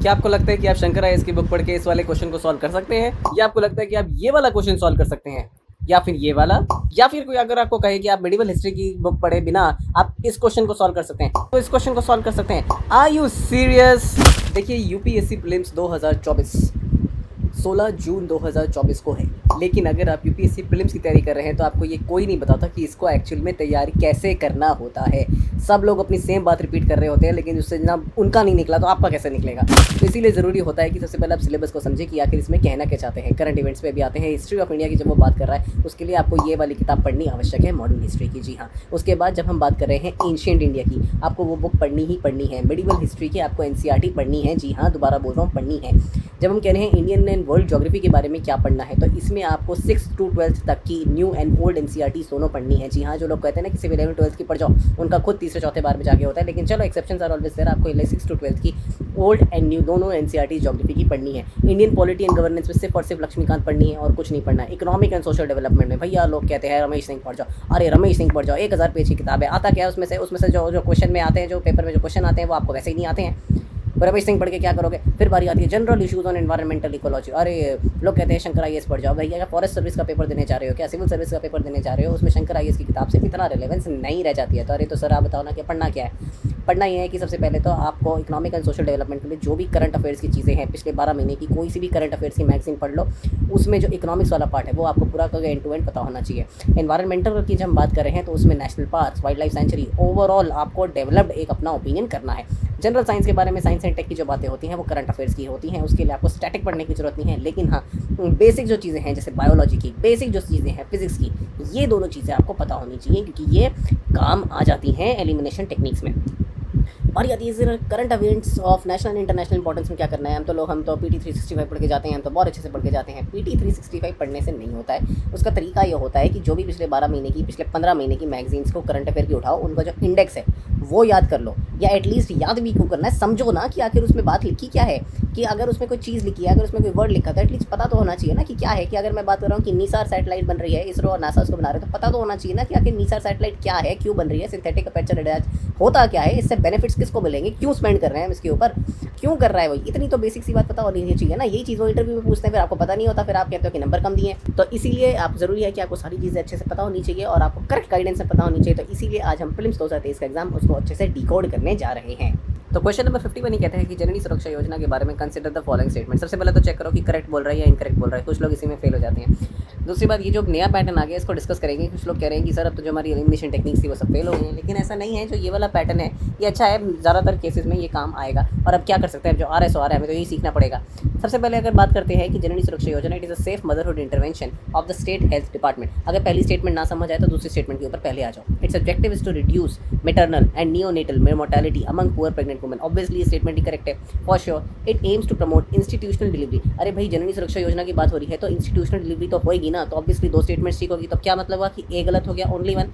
क्या आपको लगता है कि आप शंकर आईएएस की बुक पढ़ के इस वाले क्वेश्चन को सॉल्व कर सकते हैं, या आपको लगता है कि आप ये वाला क्वेश्चन सॉल्व कर सकते हैं, या फिर ये वाला, या फिर कोई अगर आपको कहे कि आप मेडिवल हिस्ट्री की बुक पढ़े बिना आप इस क्वेश्चन को सॉल्व कर सकते हैं, तो इस क्वेश्चन को सॉल्व कर सकते हैं। Are you serious? देखिए, यूपीएससी प्रीलिम्स 2024 16 जून 2024 को है, लेकिन अगर आप यूपीएससी प्रीलिम्स की तैयारी कर रहे हैं तो आपको ये कोई नहीं बताता कि इसको एक्चुअल में तैयारी कैसे करना होता है। सब लोग अपनी सेम बात रिपीट कर रहे होते हैं, लेकिन उससे ना उनका नहीं निकला तो आपका कैसे निकलेगा। तो इसीलिए ज़रूरी होता है कि सबसे पहले आप सिलेबस को समझें कि आखिर इसमें कहना क्या चाहते हैं। करंट इवेंट्स पे भी आते हैं, हिस्ट्री ऑफ इंडिया की जब वो बात कर रहा है उसके लिए आपको ये वाली किताब पढ़नी आवश्यक है, मॉडर्न हिस्ट्री की। जी हाँ, उसके बाद जब हम बात कर रहे हैं एंशिएंट इंडिया की, आपको वो बुक पढ़नी ही पढ़नी है। मेडिवल हिस्ट्री की आपको एनसीईआरटी पढ़नी है। जी हाँ, दोबारा बोल रहा हूँ, पढ़नी है। जब हम कह रहे हैं इंडियन एंड वर्ल्ड ज्योग्राफी के बारे में क्या पढ़ना है, तो इसमें आपको 6 to 12 तक की न्यू एंड ओल्ड एनसीईआरटी दोनों पढ़नी है। जी हाँ, जो लोग कहते हैं ना कि सिर्फ 11 12 की पढ़ जाओ, उनका खुद तीसरे चौथे बार में जाके होता है, लेकिन चलो एक्सेप्शंस आर ऑलवेज देयर। आपको 6 to 12 की ओल्ड एंड न्यू दोनों एनसीईआरटी ज्योग्राफी की पढ़नी है। इंडियन पॉलिटी एंड गवर्नेंस में सिर्फ और सिर्फ लक्ष्मीकांत पढ़नी है और कुछ नहीं पढ़ना है। इकोनॉमिक एंड सोशल डेवलपमेंट में भैया लोग कहते हैं रमेश सिंह पढ़ जाओ, अरे रमेश सिंह पढ़ जाओ, 1000 पेज की किताब है। आता क्या है उसमें से जो क्वेश्चन में आते हैं, जो पेपर में जो क्वेश्चन आते हैं वो आपको वैसे ही नहीं आते हैं। रमेश सिंह पढ़ के क्या करोगे? फिर बारी आती है general issues on environmental ecology. अरे लोग कहते हैं शंकर आईएएस पढ़ जाओ। भैया, क्या फॉरेस्ट सर्विस का पेपर देने जा रहे हो, क्या सिविल सर्विस का पेपर देने जा रहे हो? उसमें शंकर आईएएस की किताब से इतना रिलेवेंस नहीं रह जाती है। तो अरे तो सर आप बताओ ना कि पढ़ना क्या है। पढ़ना ये है कि सबसे पहले तो आपको इकोनॉमिक एंड सोशल डेवलपमेंट के लिए जो भी करंट अफेयर्स की चीज़ें हैं, पिछले 12 महीने की कोई सी भी करंट अफेयर्स की मैगजीन पढ़ लो। उसमें जो इकोनॉमिक्स वाला पार्ट है वो आपको पूरा का एंड टू एंड पता होना चाहिए। एनवायरमेंटल की जब हम बात कर रहे हैं तो उसमें national parks, wild life sanctuary, overall आपको डेवलप्ड एक अपना ओपिनियन करना है। जनरल साइंस के बारे में, साइंस एंड टेक की जो बातें होती हैं वो करंट अफेयर्स की होती हैं, उसके लिए आपको स्टैटिक पढ़ने की जरूरत नहीं है। लेकिन हाँ, बेसिक जो चीज़ें हैं जैसे बायोलॉजी की, बेसिक जो चीज़ें हैं फिजिक्स की, ये दोनों चीज़ें आपको पता होनी चाहिए, क्योंकि ये काम आ जाती हैं एलिमिनेशन टेक्निक्स में। और आती है current affairs of national and international importance में क्या करना है। हम तो पीटी 365 पढ़ के जाते हैं, हम तो बहुत अच्छे से पढ़ के जाते हैं। पीटी 365 पढ़ने से नहीं होता है। उसका तरीका ये होता है कि जो भी पिछले 12 महीने की, पिछले 15 महीने की मैगजीन्स को करंट अफेयर की उठाओ, उनका जो इंडेक्स है वो याद कर लो, या एटलीस्ट याद भी क्यों करना है, समझो ना कि आखिर उसमें बात लिखी क्या है। कि अगर उसमें कोई चीज़ लिखी है, अगर उसमें कोई वर्ड लिखा था, एटलीस्ट पता तो होना चाहिए ना कि क्या है। कि अगर मैं बात कर रहा हूँ कि निसार सैटेलाइट बन रही है, इसरो और नासा उसको बना रहे हैं, तो पता तो होना चाहिए ना कि आखिर निसार सैटेलाइट क्या है, क्यों बन रही है, सिंथेटिक अपर्चर रेडार होता क्या है, इससे बेनिफिट्स किसको मिलेंगे, क्यों स्पेंड कर रहे हैं हम इसके ऊपर, क्यों कर रहा है वो। इतनी तो बेसिक सी बात पता होनी चाहिए ना। यही चीज़ वो इंटरव्यू में पूछते हैं, फिर आपको पता नहीं होता, फिर आप कहते हो कि नंबर कम दिए। तो इसीलिए आप ज़रूरी है कि आपको सारी चीज़ें अच्छे से पता होनी चाहिए और आपको करेक्ट गाइडेंस में पता होनी चाहिए। तो इसीलिए आज हम प्रीलिम्स 2023 का एग्जाम उसको अच्छे से डिकोड करने जा रहे हैं। तो क्वेश्चन नंबर 51 ही कहते हैं कि जननी सुरक्षा योजना के बारे में कंसिडर द फॉलोइंग स्टेटमेंट। सबसे पहले तो चेक करो कि करेक्ट बोल रहा है या इनकरेक्ट बोल रहा है। कुछ लोग इसी में फेल हो जाते हैं। दूसरी बात, ये जो नया पैटर्न आ गया इसको डिस्कस करेंगे। कुछ लोग कह रहे हैं कि सर अब तो जो हमारी एलिमिनेशन टेक्निक्स थी वो सब फेल हो गई हैं, लेकिन ऐसा नहीं है। जो ये वाला पैटर्न है ये अच्छा है, ज़्यादातर केसेस में ये काम आएगा। और अब क्या कर सकते हैं, जो आ रहा है सो आ रहा है, हमें तो यही सीखना पड़ेगा। सबसे पहले अगर बात करते हैं कि जननी सुरक्षा योजना it is a safe motherhood intervention of the state health department. अगर पहली स्टेटमेंट ना समझ आए तो दूसरी स्टेटमेंट के ऊपर पहले आ जाओ। Its objective is to reduce maternal and neonatal mortality among poor pregnant women. Obviously statement ही करेक्ट है for sure. It aims to promote institutional delivery. अरे भाई, जननी सुरक्षा योजना की बात हो रही है तो इंस्टीट्यूशनल डिलीवरी तो होएगी ना। तो ऑब्वियसली दो स्टेटमेंट्स ठीक होगी। तो क्या मतलब हुआ कि ए गलत हो गया, ओनली वन।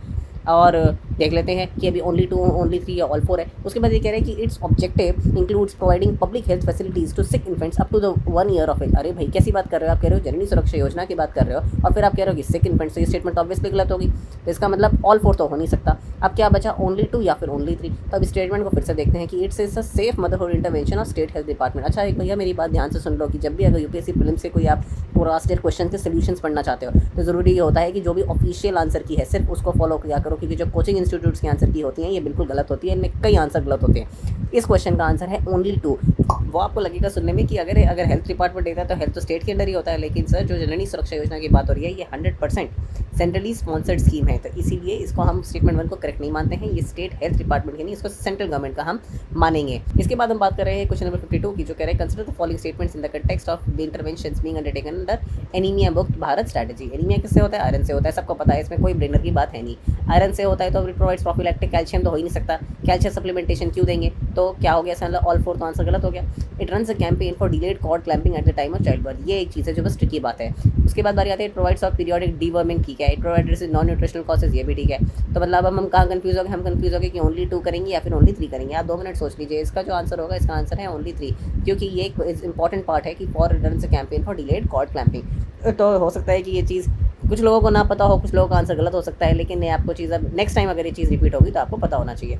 और देख लेते हैं कि अभी ओनली 2, ओनली 3 या ऑल 4 है। उसके बाद ये कह रहे हैं कि it's objective includes providing public health facilities to sick infants up to the 1 year of age. अरे भाई, कैसी बात कर रहे हो आप? कह रहे हो जननी सुरक्षा योजना की बात कर रहे हो और फिर आप कह रहे हो कि सिक इन्फेंट्स। तो ये स्टेटमेंट ऑब्वियसली गलत होगी। तो इसका मतलब ऑल 4 तो हो नहीं सकता। अब क्या बचा, ओनली 2 या फिर ओनली 3। तो अब स्टेटमेंट को फिर से देखते हैं कि it's is a safe motherhood intervention of state health department. अच्छा, एक भैया मेरी बात ध्यान से सुन लो कि जब भी अगर यूपीएससी प्रीलिम्स से कोई आप पूरा स्टेट क्वेश्चन के सोल्यूशंस पढ़ना चाहते हो तो ज़रूरी ये होता है कि जो भी ऑफिशियल आंसर की है सिर्फ उसको फॉलो किया करो, क्योंकि जो कोचिंग इंस्टीट्यूट्स की आंसर की होती हैं ये बिल्कुल गलत होती है। इनमें कई आंसर गलत होते हैं। इस क्वेश्चन का आंसर है ओनली 2। वो आपको लगेगा सुनने में कि अगर हेल्थ डिपार्टमेंट देता है तो हेल्थ तो स्टेट के अंदर ही होता है, लेकिन सर जो जननी सुरक्षा योजना की बात हो रही है ये 100% सेंट्रली स्पॉन्सर्ड स्कीम है। तो इसीलिए इसको हम स्टेटमेंट 1 को करेक्ट नहीं मानते हैं। ये स्टेट हेल्थ डिपार्टमेंट की नहीं, इसको सेंट्रल गवर्नमेंट का हम मानेंगे। इसके बाद हम बात कर रहे हैं क्वेश्चन नंबर 52 की, जो कह रहे हैं consider the following statements in the context of the interventions being undertaken under anaemia मुक्त भारत स्ट्रैटेजी। एनीमिया किससे होता है? आयरन से होता है, सबको पता है, इसमें कोई ब्रेनर की बात है नहीं। आयरन से होता है तो इट प्रोवाइड्स प्रोफिलैक्टिक। कैल्शियम तो हो ही नहीं सकता, कैल्शियम सप्लीमेंटेशन क्यों देंगे? तो क्या हो गया सर, ऑल 4 तो आंसर गलत हो गया। It runs a campaign for delayed cord clamping at the time of child birth. ये एक चीज़ है जो बस ट्रिकी बात है। उसके बाद बारी आती है प्रोवाइड्स ऑफ पीरियोडिक डीवर्मिंग। ठीक है, it provides non nutritional causes, ये भी ठीक है। तो मतलब अब हम कहाँ कन्फ्यूज हो गए? हम कन्फ्यूज हो गए कि ओनली 2 करेंगे या फिर ओनली 3 करेंगे। आप 2 मिनट सोच लीजिए, इसका जो आंसर होगा, इसका आंसर है ओनली 3, क्योंकि ये एक इंपॉर्टेंट पार्ट है कि for runs a campaign for delayed cord clamping. तो हो सकता है कि ये चीज़ कुछ लोगों को ना पता हो, कुछ लोगों का आंसर गलत हो सकता है, लेकिन आपको चीज़ अब नेक्स्ट टाइम अगर ये चीज़ रिपीट होगी तो आपको पता होना चाहिए।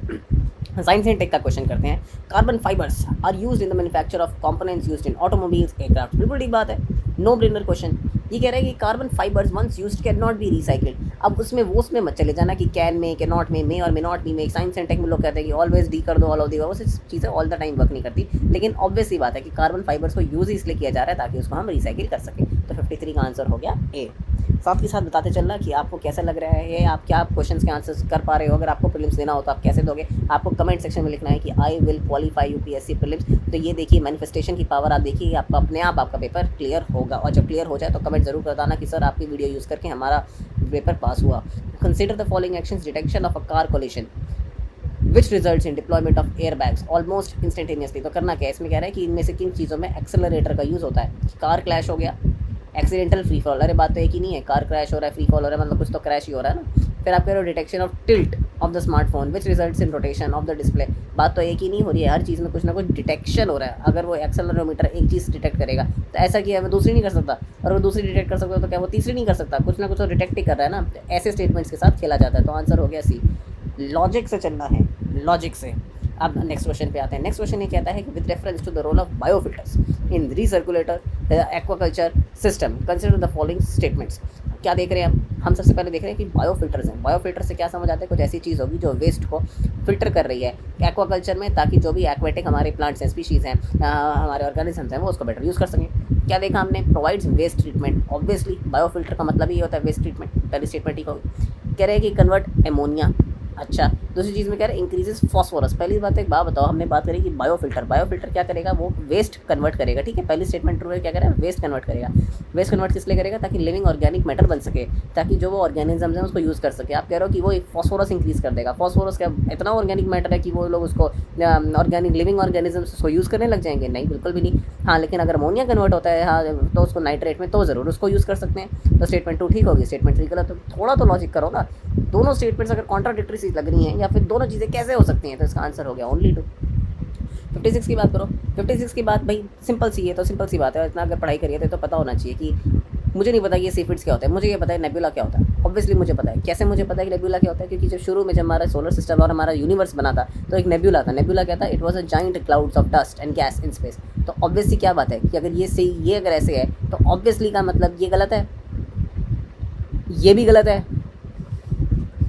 साइंस एंड टेक का क्वेश्चन करते हैं। Carbon fibres are used in the manufacture of components used in automobiles aircraft. बिल्कुल ठीक बात है, नो ब्रेनर क्वेश्चन। ये कह रहा है कि carbon fibres once used can not be recycled. अब उसमें मत चले जाना कि कैन में, कैन नॉट में, मे और मे नॉट बी में। साइंस एंड टेक में लोग कहते हैं कि ऑलवेज डी कर दो, ऑल ऑफ दी, वो चीज़ें ऑल द टाइम वर्क नहीं करती। लेकिन ऑब्वियस ही बात है कि कार्बन फाइबर्स को यूज़ इसलिए किया जा रहा है ताकि उसको हम रिसाइकिल कर सकें। तो 53 का आंसर हो गया ए। साथ के साथ बताते चलना कि आपको कैसा लग रहा है, आप क्या क्वेश्चंस के आंसर्स कर पा रहे हो। अगर आपको प्रीलिम्स देना हो तो आप कैसे दोगे, आपको कमेंट सेक्शन में लिखना है कि I will qualify UPSC prelims. तो ये देखिए मैनिफेस्टेशन की पावर, आप देखिए आपका अपने आप आपका पेपर क्लियर होगा। और जब क्लियर हो जाए तो कमेंट जरूर बताना कि सर आपकी वीडियो यूज़ करके हमारा पेपर पास हुआ। Consider the following actions detection of a car collision which results in deployment of air bags almost instantaneously. तो करना क्या है, इसमें कह रहा है कि इनमें से किन चीज़ों में एक्सेलरेटर का यूज़ होता है। कार क्लैश हो गया, एक्सीडेंटल फ्री फॉल, अरे बात तो एक ही नहीं है, कार क्रैश हो रहा है, फ्री फॉल हो रहा है, मतलब कुछ तो क्रैश ही हो रहा है ना। फिर आप कह रहे हो detection of tilt of the smartphone which results in rotation of the display. बात तो एक ही नहीं हो रही है, हर चीज़ में कुछ ना कुछ डिटेक्शन हो रहा है। अगर वो एक्सेलरोमीटर एक चीज़ डिटेक्ट करेगा तो ऐसा किया वो दूसरी नहीं कर सकता, और वो दूसरी डिटेक्ट कर सकता है तो क्या वो तीसरी नहीं कर सकता। कुछ ना कुछ तो डिटेक्ट ही कर रहा है ना। तो ऐसे स्टेटमेंट्स के साथ खेला जाता है। तो आंसर हो गया सी। लॉजिक से चलना है, लॉजिक से। अब नेक्स्ट क्वेश्चन पे आते हैं। नेक्स्ट क्वेश्चन ये कहता है कि with reference to the role of biofilters in recirculator aquaculture system consider the following statements. क्या देख रहे हैं हम सबसे पहले देख रहे हैं कि बायोफिल्टर्स हैं। बायोफिल्टर से क्या समझ आता है, कुछ ऐसी चीज़ होगी जो वेस्ट को फिल्टर कर रही है एक्वाकल्चर में, ताकि जो भी एक्वेटिक हमारे प्लांट्स हैं, स्पीशीज़ हैं, हमारे ऑर्गेनिजम्स हैं, वो उसको बेटर यूज़ कर सकें। क्या देखा हमने, provides waste treatment. Obviously biofilter का मतलब ही होता है वेस्ट ट्रीटमेंट, पहली स्टेटमेंट ठीक होगी। कह रहे हैं कि कन्वर्ट एमोनिया। अच्छा, दूसरी चीज़ में कह रहे हैं इंक्रीजेस फॉस्फोरस। पहली बात एक बात बताओ, हमने बात करी कि बायोफिल्टर क्या करेगा, वो वेस्ट कन्वर्ट करेगा। ठीक है, पहली स्टेटमेंट ट्रू है, क्या करेगा, वेस्ट कन्वर्ट करेगा। वेस्ट कन्वर्ट किस लिए करेगा, ताकि लिविंग ऑर्गेनिक मैटर बन सके, ताकि जो वो ऑर्गेनिजम्स हैं उसको यूज़ कर सके। आप कह रहे हो कि वो फॉस्फोरस इंक्रीज़ कर देगा। फॉस्फोरस क्या इतना ऑर्गेनिक मैटर है कि वो लोग उसको ऑर्गेनिक लिविंग ऑर्गेनिजम्स उसको यूज़ करने लग जाएंगे? नहीं, बिल्कुल भी नहीं। हाँ, लेकिन अगर अमोनिया कन्वर्ट होता है हाँ तो उसको नाइट्रेट में, तो ज़रूर उसको यूज़ कर सकते हैं। तो स्टेटमेंट टू ठीक होगी, स्टेटमेंट थ्री गलत। तो थोड़ा तो लॉजिक करो ना, दोनों स्टेटमेंट्स अगर कॉन्ट्राडिक्टरी सी लग रही हैं या फिर दोनों चीज़ें कैसे हो सकती हैं, तो इसका आंसर हो गया ओनली टू। 56 की बात करो। 56 की बात भाई सिंपल सी है, तो सिंपल सी बात है। इतना अगर पढ़ाई करिए तो पता होना चाहिए कि मुझे नहीं पता ये सीफिड्स क्या होता है, मुझे ये पता है नेबुला क्या होता है। ऑब्वियसली मुझे पता है। कैसे मुझे पता है कि नेबुला क्या होता है, क्योंकि जब शुरू में जब हमारा सोलर सिस्टम और हमारा यूनिवर्स बना था तो एक नेबुला था। नेबुला क्या था, it was a giant clouds of dust and gas in space. तो ऑब्वियसली क्या बात है कि अगर ये अगर ऐसे है तो ऑब्वियसली का मतलब ये गलत है, ये भी गलत है।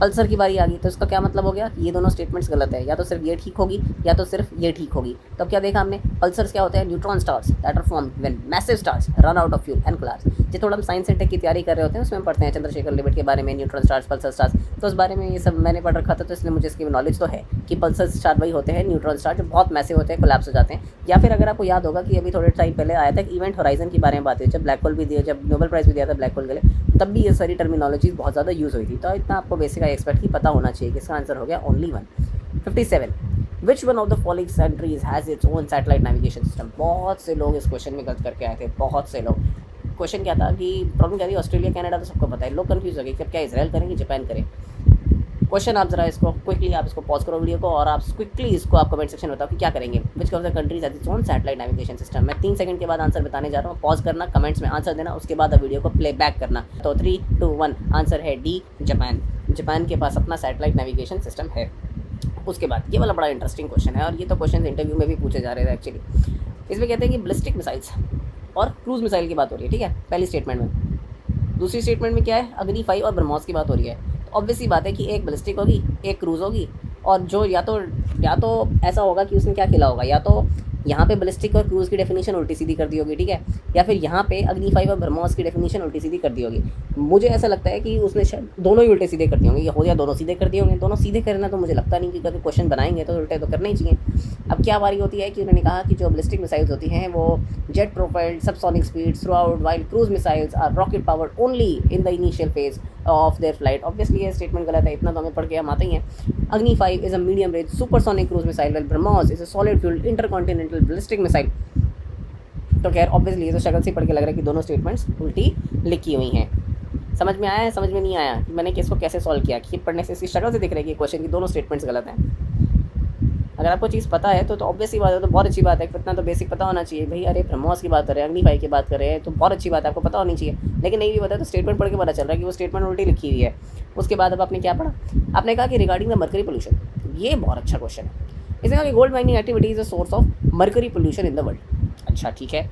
पल्सर की बारी आ गई तो इसका क्या मतलब हो गया, ये दोनों स्टेटमेंट्स गलत है। या तो सिर्फ ये ठीक होगी या तो सिर्फ ये ठीक होगी। तो अब क्या देखा हमने, पल्सर्स क्या होते हैं, neutron stars that are formed when massive stars run out of fuel and collapse. जो थोड़ा हम साइंस एंड टेक की तैयारी कर रहे होते हैं उसमें हम पढ़ते हैं चंद्रशेखर लिमिट के बारे में, न्यूट्रॉन स्टार्स, पल्सर स्टार्स। तो उस बारे में ये सब मैंने पढ़ रखा था, तो इसलिए मुझे इसकी नॉलेज तो है कि पल्सर स्टार वही होते हैं, न्यूट्रॉन स्टार जो बहुत मैसिव होते हैं, कोलैप्स हो जाते हैं। या फिर अगर आपको याद होगा कि अभी थोड़े टाइम पहले आया था कि इवेंट होराइजन के बारे में बात हुई, जब ब्लैक होल भी दिया, जब नोबेल प्राइज़ भी दिया था ब्लैक होल के लिए, तब भी ये सारी टर्मिनोलॉजीज बहुत ज़्यादा यूज़ हुई थी। तो इतना आपको बेसिक एक्सपेक्ट ही पता होना चाहिए कि इसका आंसर हो गया only one. 57 which one of the following countries has its own satellite navigation system. बहुत से लोग इस क्वेश्चन में गलत करके आए थे, बहुत से लोग। क्वेश्चन क्या था कि प्रॉब्लम क्या थी, ऑस्ट्रेलिया कनाडा तो सबको पता है, लोग कंफ्यूज हो गए कि अब क्या इजराइल करेंगे जापान करें। क्वेश्चन आप जरा इसको क्विकली आप इसको पॉज करो वीडियो को और आप क्विकली इसको आप कमेंट सेक्शन में बताओ कि क्या करेंगे। विच of the countries has its own satellite navigation system. मैं 3 सेकंड के बाद आंसर बताने जा रहा हूँ, पॉज करना, कमेंट्स में आंसर देना, उसके बाद आप वीडियो को प्ले बैक करना। तो 3, 2, 1 आंसर है डी, जापान। जापान के पास अपना सैटेलाइट नेविगेशन सिस्टम है। उसके बाद ये वाला बड़ा इंटरेस्टिंग क्वेश्चन है और ये तो क्वेश्चन इंटरव्यू में भी पूछे जा रहे थे एक्चुअली। इसमें कहते हैं कि बैलिस्टिक मिसाइल्स और क्रूज मिसाइल की बात हो रही है, ठीक है, पहली स्टेटमेंट में। दूसरी स्टेटमेंट में क्या है, अग्नि 5 और ब्रह्मोस की बात हो रही है। तो ऑब्वियसली बात है कि एक बैलिस्टिक होगी, एक क्रूज होगी, और जो या तो ऐसा होगा कि उसने क्या खेला होगा, या तो यहाँ पे बैलिस्टिक और क्रूज़ की डेफिनेशन उल्टी सीधी कर दी होगी, ठीक है, या फिर यहाँ पे अग्नि 5 और ब्रह्मोस की डेफिनेशन उल्टी सीधी कर दी होगी। मुझे ऐसा लगता है कि उसने शायद दोनों ही उल्टे सीधे कर दिए होंगे, या हो या दोनों सीधे कर दिए होंगे। दोनों सीधे करना तो मुझे लगता नहीं, क्योंकि क्वेश्चन बनाएंगे तो उल्टे तो करने ही चाहिए। अब क्या बारी होती है कि उन्होंने कहा कि जो बैलिस्टिक मिसाइल्स होती हैं वो jet profiled subsonic speed throughout, while cruise missiles are rocket powered only in the initial phase of their flight. Obviously ये स्टेटमेंट गलत है, इतना तो हमें पढ़ के हम आते ही हैं। अग्नि 5 is a medium range supersonic cruise missile, wheel BrahMos is a solid fuelled intercontinental ballistic missile. तो खैर ऑब्वियसली ये तो शक्ल से पढ़ के लग रहा है कि दोनों स्टेटमेंट्स उल्टी लिखी हुई हैं। समझ में आया है, समझ में नहीं आया कि मैंने किसको कैसे सॉल्व किया, कि पढ़ने से इसकी शक्ल से दिख रहा है कि क्वेश्चन की दोनों स्टेटमेंट्स गलत हैं। अगर आपको चीज़ पता है तो ऑब्वियसली बात है, तो बहुत अच्छी बात है, इतना तो बेसिक पता होना चाहिए भाई। अरे ब्रह्मोस की बात कर रहे हैं, अग्नि 5 की बात कर रहे हैं, तो बहुत अच्छी बात है, आपको पता होनी चाहिए। लेकिन नहीं भी पता तो स्टेटमेंट पढ़ के पता चल रहा है कि वो स्टेटमेंट उल्टी लिखी हुई है। उसके बाद अब आपने क्या पढ़ा, आपने कहा कि रिगार्डिंग द मर्करी पोल्यूशन। ये बहुत अच्छा क्वेश्चन है। इसने कहा कि gold mining activity is a source of mercury pollution in the world. अच्छा ठीक है।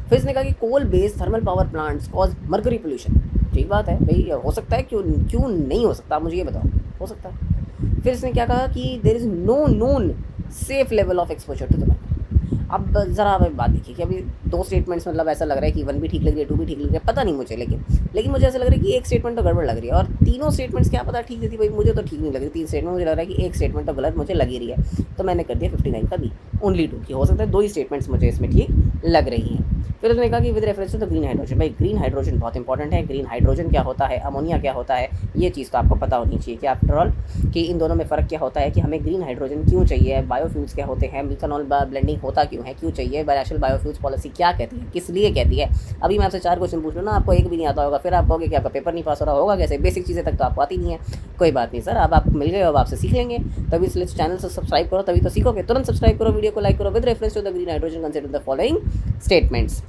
फिर इसने कहा कि coal based thermal power plants cause mercury pollution. ठीक बात है भाई, हो सकता है, क्यों क्यों नहीं हो सकता, मुझे ये बताओ, हो सकता है। फिर इसने क्या कहा कि there is no known safe level of exposure to the mercury. अब ज़रा आप बात देखिए कि अभी दो स्टेटमेंट्स मतलब ऐसा लग रहा है कि 1 भी ठीक लग रही है, 2 भी ठीक लग रही है, पता नहीं मुझे, लेकिन मुझे ऐसा लग रहा है कि एक स्टेटमेंट तो गड़बड़ लग रही है और तीनों स्टेटमेंट्स क्या पता ठीक थी भाई, मुझे तो ठीक नहीं लग रही 3 स्टेटमेंट, मुझे लग रहा है कि एक स्टेटमेंट तो गलत मुझे लग ही रही है, तो मैंने कर दिया 59 का बी, ओनली 2 की। हो सकता है 2 ही स्टेटमेंट्स मुझे इसमें ठीक लग रही हैं। फिर उसने कहा कि with reference to the green hydrogen, भाई ग्रीन हाइड्रोजन बहुत इंपॉर्टेंट है। ग्रीन हाइड्रोजन क्या होता है, अमोनिया क्या होता है, ये चीज़ तो आपको पता होनी चाहिए कि आफ्टर ऑल कि इन दोनों में फ़र्क क्या होता है, कि हमें ग्रीन हाइड्रोजन क्यों चाहिए, बायोफ्यूल्स क्या होते हैं, मिथेनॉल ब्लेंडिंग होता क्यों है, क्यों चाहिए, नेशनल बायोफ्यूल्स पॉलिसी क्या कहती है, किस लिए कहती है। अभी मैं आपसे 4 क्वेश्चन पूछ लूँ ना, आपको एक भी नहीं आता होगा, फिर आप कहोगे कि आपका पेपर नहीं पास हो रहा होगा कैसे, बेसिक चीज़ें तक तो आपको आती नहीं है। कोई बात नहीं सर, अब आप मिल गए, अब आपसे सीख लेंगे। तभी इसलिए चैनल से सब्सक्राइब करो, तभी तो सीखोगे। तुरंत सब्सक्राइब करो, वीडियो को लाइक करो। With reference to the green hydrogen consider the following statements.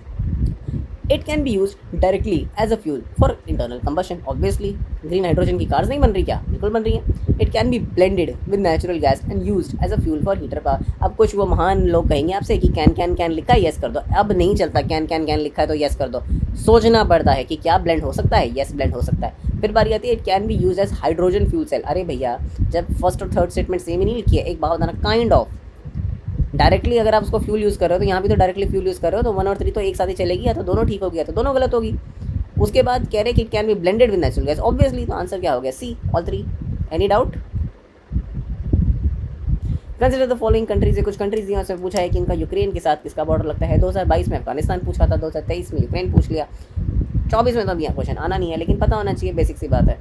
It can be used directly as a fuel for internal combustion. Obviously, green hydrogen की कार्स नहीं बन रही क्या, बिल्कुल बन रही है। It can be blended with natural gas and used as a fuel for heater power. अब कुछ वो महान लोग कहेंगे आपसे कि कैन लिखा है यस कर दो, अब नहीं चलता, कैन लिखा है तो यस कर दो, सोचना पड़ता है कि क्या ब्लेंड हो सकता है, यस ब्लेंड हो सकता है। फिर बारी आती है it can be use as hydrogen fuel cell. अरे भैया, जब फर्स्ट और थर्ड स्टेटमेंट सेम ही नहीं लिखी है, एक बात बताना, काइंड ऑफ डायरेक्टली अगर आप उसको फ्यूल यूज़ कर रहे हो तो यहाँ भी तो डायरेक्टली फ्यूल यूज़ कर रहे हो, तो 1 और 3 तो एक साथ ही चलेगी, या तो दोनों ठीक होगी या तो दोनों गलत होगी। उसके बाद कह रहे कि it can be blended with natural gas, obviously तो आंसर क्या हो गया, C all 3। Any doubt? Consider the following countries, से कुछ कंट्रीज यहाँ से पूछा है कि इनका यूक्रेन के साथ किसका बॉर्डर लगता है। 2022 में अफगानिस्तान पूछा था, 2023 में यूक्रेन पूछ लिया, 24 में तो अभी यहाँ क्वेश्चन आना नहीं है, लेकिन पता होना चाहिए, बेसिक सी बात है।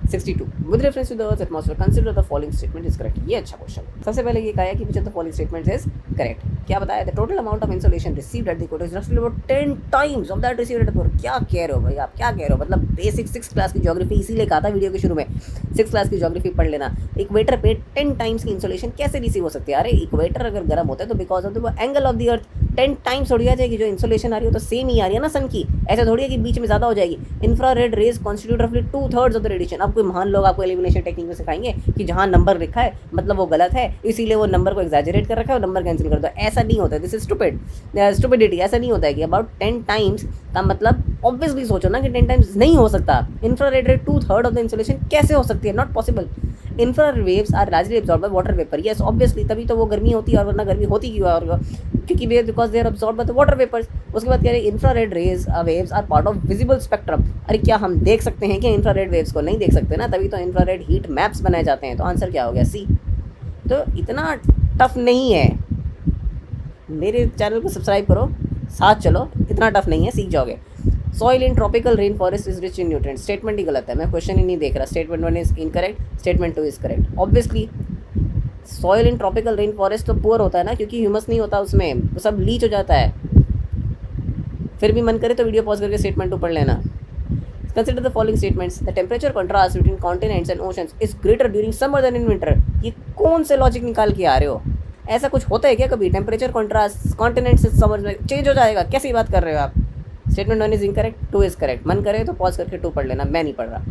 62 with reference to the earth atmosphere consider the following statement is correct. ये अच्छा क्वेश्चन। सबसे पहले ये कहा है कि which of the following statement is correct. क्या बताया, the total amount of insolation received at the equator is रफली about 10 times of that received at the pole. क्या कह रहे हो भाई, आप क्या कह रहे हो, मतलब बेसिक 6 क्लास की ज्योग्राफी, इसीलिए कहा था वीडियो के शुरू में 6 क्लास की ज्योग्राफी पढ़ लेना। इक्वेटर पे 10 टाइम्स की इंसोलेशन कैसे रिसीव हो सकती है। अरे इक्वेटर अगर गर्म होता है तो because of the angle of the earth 10 times थोड़ी आ जाएगी, जो इंसोलेशन आ रही हो तो सेम ही आ रही है ना सन की, ऐसा थोड़ी है कि बीच में ज़्यादा हो जाएगी। इंफ्रारेड रेज कॉन्स्टिट्यूट रफली 2/3 ऑफ द रेडिएशन। अब कोई महान लोग आपको एलिमिनेशन टेक्निक में सिखाएंगे कि जहाँ नंबर लिखा है मतलब वो गलत है, इसीलिए वो नंबर को एग्जैजरेट कर रखा है और नंबर कैंसिल कर दो, ऐसा नहीं होता है। दिस इज स्टुपिडिटी, ऐसा नहीं होता है कि अबाउट 10 टाइम्स का मतलब ऑब्वियसली सोचो ना कि 10 टाइम्स नहीं हो सकता। इंफ्रारेड रे 2/3 ऑफ द इंसोलेशन कैसे हो सकती है, not possible. Infrared waves are largely absorbed by water vapour, yes obviously, तभी तो वो गर्मी होती है, और वरना गर्मी होती क्यों है, और क्योंकि because they are absorbed by the water vapours. उसके बाद कह रहे हैं infrared rays waves are part of visible spectrum. अरे क्या हम देख सकते हैं कि इंफ्रारेड वेव्स को नहीं देख सकते ना, तभी तो इंफ्रारेड हीट मैप्स बनाए जाते हैं। तो आंसर क्या हो गया, सी। तो इतना टफ नहीं है, मेरे चैनल को सब्सक्राइब करो, साथ चलो, इतना टफ नहीं है, सीख जाओगे। Soil in tropical rain forest is rich in nutrient, statement ही गलत है, मैं क्वेश्चन ही नहीं देख रहा। Statement 1 is incorrect, statement 2 is correct. Obviously soil in tropical rain forest तो पुअर होता है ना, क्योंकि ह्यूमस नहीं होता उसमें, वो सब लीच हो जाता है। फिर भी मन करे तो वीडियो पॉज करके स्टेटमेंट 2 पढ़ लेना। Consider the following statements, the temperature contrast between continents and oceans is greater during summer than in winter. ये कौन से लॉजिक निकाल के आ रहे हो, ऐसा कुछ होता है क्या कभी, टेम्परेचर कॉन्ट्रास्ट कॉन्टिनेंट से समर में चेंज हो जाएगा, कैसी बात कर रहे हो आप। Statement 1 is incorrect, 2 is correct. मन करे तो पॉज करके 2 पढ़ लेना, मैं नहीं पढ़ रहा।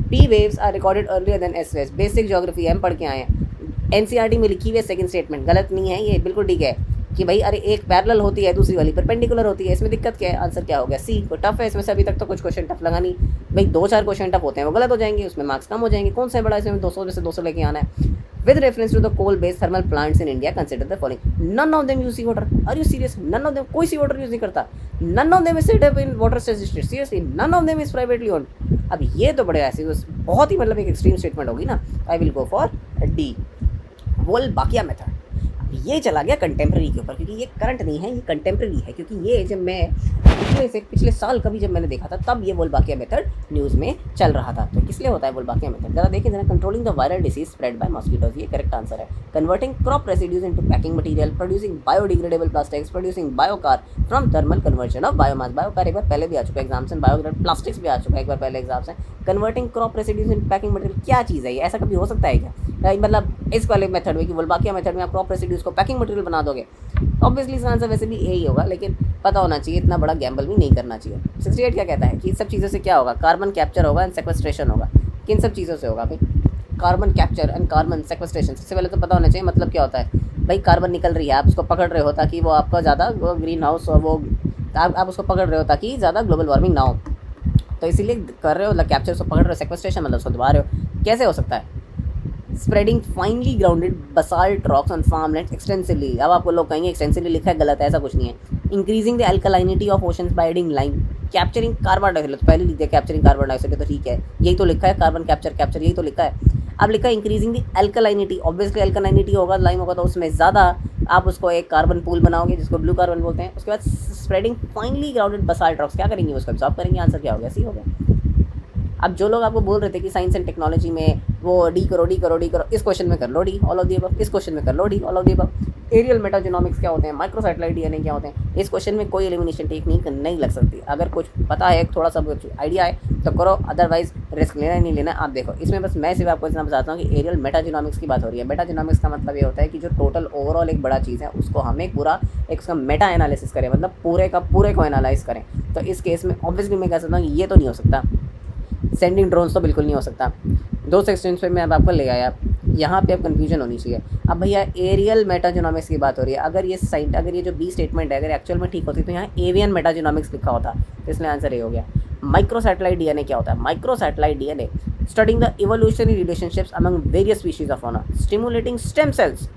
P waves are recorded earlier than S waves, basic geography हम पढ़ के आए हैं, एनसीईआरटी में लिखी हुई है। सेकंड स्टेटमेंट गलत नहीं है, ये बिल्कुल ठीक है कि भाई अरे एक पैरेलल होती है दूसरी वाली परपेंडिकुलर होती है, इसमें दिक्कत क्या है। आंसर क्या हो गया, सी। को टफ है इसमें से, अभी तक तो कुछ क्वेश्चन टफ लगा नहीं भाई, 2-4 क्वेश्चन टफ होते हैं वो गलत हो जाएंगे, उसमें मार्क्स कम हो जाएंगे। कौन सा है बड़ा, इसमें 200 में से 200 लेके आना है। With reference to the coal based thermal plants in India consider the following, none of them use sea water. Are you serious, none of them, कोई सी वाटर यूज नहीं करता। None of them is set up in water state, seriously none of them is privately owned. अब ये तो बड़े ऐसे बहुत ही मतलब एक एक्सट्रीम स्टेटमेंट होगी ना। I will go for D, Wolbachia method. ये चला गया कंटेम्प्रेरी के ऊपर, क्योंकि ये करंट नहीं है, ये कंटेम्प्रेरी है, क्योंकि ये जब मैं पिछले साल कभी जब मैंने देखा था तब ये वोल्बाकिया मेथड न्यूज़ में चल रहा था। तो किस लिए होता है वोल्बाकिया मेथड, जरा देखें जरा। Controlling the viral disease spread by mosquitoes, ये करेक्ट आंसर है। Converting crop residues into packing material, producing biodegradable plastics, producing biochar from thermal conversion of biomass. Biochar एक बार पहले भी आ चुका है एग्जाम से, बायोग्रेड प्लास्टिक्स भी आ चुका है एक बार पहले एग्जाम से। कन्वर्टिंग क्रॉप रेसिड्यूज इन पैकिंग मटेरियल, क्या चीज़ है ये, ऐसा कभी हो सकता है क्या, मतलब इस वाले मेथड में कि वोल्बाकिया मेथड में आप क्रॉप रेसिड्यूज को पैकिंग मटेरियल बना दोगे। ऑब्वियसली इसका आंसर वैसे भी यही होगा, लेकिन पता होना चाहिए, इतना बड़ा गैम्बल भी नहीं करना चाहिए। 68 क्या कहता है कि इन सब चीज़ों से क्या होगा, कार्बन कैप्चर होगा एंड सेक्वेस्ट्रेशन होगा। किन सब चीज़ों से होगा भाई, कार्बन कैप्चर एंड कार्बन सेक्वेस्ट्रेशन। सबसे पहले तो पता होना चाहिए मतलब क्या होता है। भाई कार्बन निकल रही है, आप उसको पकड़ रहे हो ताकि वो आपका ज़्यादा ग्रीन हाउस वो आप उसको पकड़ रहे हो ताकि ज़्यादा ग्लोबल वार्मिंग ना हो, तो इसीलिए कर रहे हो, मतलब कैप्चर उसको पकड़ रहे हो, सेक्वेस्ट्रेशन मतलब उसको दबा रहे हो। कैसे हो सकता है? Spreading finally grounded basalt rocks on farmland extensively. अब आपको लोग कहेंगे एक्सटेंसिवली लिखा है, गलत है, ऐसा कुछ नहीं है। Increasing the alkalinity of oceans by adding lime, capturing carbon dioxide, पहले लिख दिया कैप्चरिंग कार्बन डाइऑक्साइड, तो ठीक है, यही तो लिखा है, कार्बन कैप्चर यही तो लिखा है। अब लिखा है इंक्रीजिंग द अल्कलाइनिटी, ऑब्वियसली अल्कलाइनिटी होगा, लाइम होगा तो उसमें ज़्यादा आप उसको एक कार्बन पूल बनाओगे जिसको ब्लू कार्बन बोलते हैं। उसके बाद spreading finally grounded basalt rocks, क्या करेंगे उसको एब्जॉर्ब करेंगे। आंसर क्या हो गया? सी हो गया। अब जो लोग आपको बोल रहे थे कि साइंस एंड टेक्नोलॉजी में वो डी करो, इस क्वेश्चन में कर लो D all of the above, इस क्वेश्चन में कर लो D all of the above. Aerial metagenomics क्या होते हैं, माइक्रोसैटेलाइट डीएनए क्या होते हैं, इस क्वेश्चन में कोई एलिमिनेशन टेक्निक नहीं लग सकती। अगर कुछ पता है, थोड़ा सा कुछ आइडिया है तो करो, अदरवाइज रिस्क लेना ही नहीं लेना। आप देखो इसमें बस मैं सिर्फ आपको इतना बताता हूँ कि एरियल मेटाजेनोमिक्स की बात हो रही है। मेटाजेनोमिक्स का मतलब ये होता है कि जो टोटल ओवरऑल एक बड़ा चीज़ है उसको हमें पूरा एक उसका मेटा एनालिसिस करें, मतलब पूरे को एनालाइज करें। तो इस केस में ऑब्वियसली मैं कह सकता हूँ कि ये तो नहीं हो सकता, सेंडिंग ड्रोन्स तो बिल्कुल नहीं हो सकता। दो सेक्शंस पे मैं अब आपको ले आया, यहाँ पे अब कन्फ्यूजन होनी चाहिए। अब भैया एरियल मेटाजेनोमिक्स की बात हो रही है, अगर ये जो बी स्टेटमेंट है अगर एक्चुअल में ठीक होती तो यहाँ एवियन मेटाजेनोमिक्स लिखा होता, तो इसलिए आंसर ये हो गया। माइक्रोसैटेलाइट डीएनए क्या होता है? Microsatellite DNA studying the evolutionary relationships among various species of fauna, stimulating stem cells,